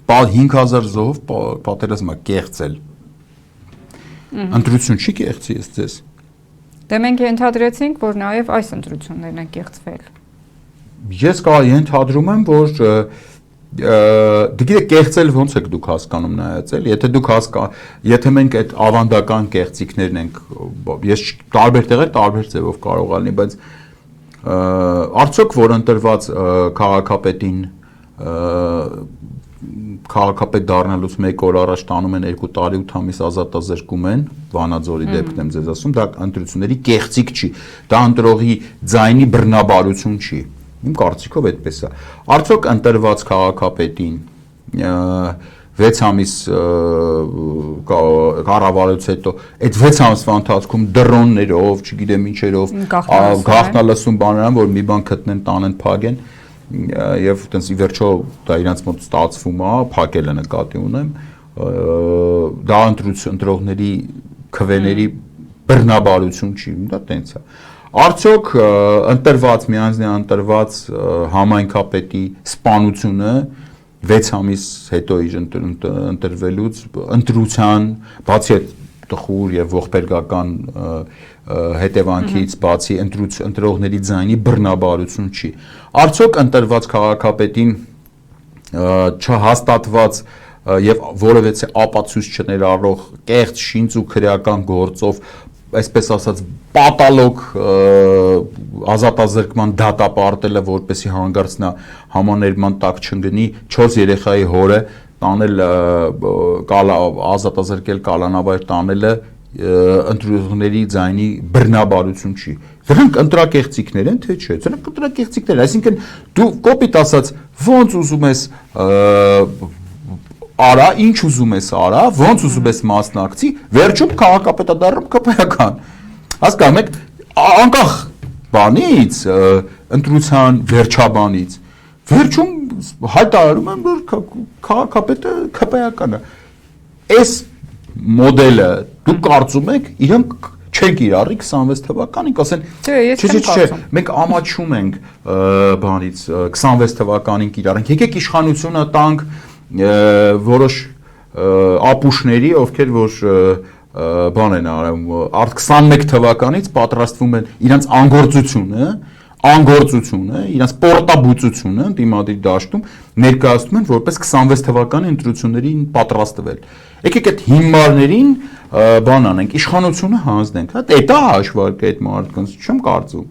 5000 զոհով պատերազմա կեղծել։ Ընտրություն չի կեղծի ես ձեզ։ Դե մենք ենթադրեցինք, որ նաև այս ընտրություններն են կեղծվել։ Ես ենթադրում եմ, որ դե կեղծել ոնց եք դուք հասկանում նայած էլ, եթե մենք այդ ավանդական կեղծիքներն ենք, ես տարբեր տեղեր տարբեր ձևով կարող ալնի, բայց արդյոք որ ընտրված քաղաքապետին քաղաքապետ դառնալուց 1 օր առաջ տանում են 2 տարի 8 ամիս ազատազրկում են, Վանաձորի դեպքն եմ ձեզ ասում, դա ընտրությունների կեղծիք չի, դա ընտրողի ձայնի բռնաբարություն չի։ Իմ կարծիքով այդպես է։ Արդյոք ընտրված քաղաքապետին 6 ամիս կառավարությունից հետո այդ 6 ամսվա ընթացքում դրոններով, չգիտեմ ինչերով, գաղտնալսում բաներան, որ մի բան գտնեն, տանեն, փագեն, եւ այտենց ի վերջո դա իրանց մոտ ստացվում է, փակելը նկատի ունեմ, դա ընտրողների քվեների բռնաբարություն չի, դա տենց է։ Արդյոք ընտրված միանձնյա ընտրված համայնքապետի սպանությունը 6 ամիս հետո իր ընտրվելուց ընտրության բացի այդ տխուր եւ ողբերգական հետևանքից բացի ընտրողների ձայնի բռնաբարություն չի։ Արդյոք ընտրված քաղաքապետին չհաստատված եւ որևէ ապացույց չներառող կեղծ շինծ ու քրեական գործով այսպես ասած պատալոգ ազատազրկման դատապարտելը, որպեսզի հանկարծ նա համաներման տակ չընկնի 4 երեխայի հորը տանել ազատազրկել կալանավայր տանելը ընտրողների ձայնի բռնաբարություն չի։ Դրանք ընտրակեղծիքներ են, թե չէ։ Դրանք ընտրակեղծիքներ, այսինքն դու կոպիտ ասած ոնց ուզում ես արա, ինչ ուզում ես արա, ոնց ուզում ես մասնակցի, վերջում քաղաքապետադառնում ԿՊՀ-ական։ Հասկանում եք, անկախ բանից, ընտրության վերջաբանից, վերջում հայտարարում են, որ քաղաքապետը ԿՊՀ-ական է։ Այս մոդելը դուք կարծում եք, իրենք չեն կիրառի 26 թվականին, կասեն, չէ, մենք ամաչում ենք բանից 26 թվականին կիրառենք, եկեք իշխանությունը տանք որոշ ապուշների, ովքեր որ բան են արում, արդ 21 թվականից պատրաստվում են իրանց անգործությունը, իրանց պորտաբուծությունը դիմադրի դաշտում ներկայացնում են որպես 26 թվականի ընտրություններին պատրաստվել։ Եկեք այդ հիմարներին բան անենք, իշխանությունը հանձնենք, դա հաշվարկը այդ մարդկանց չեմ կարծում։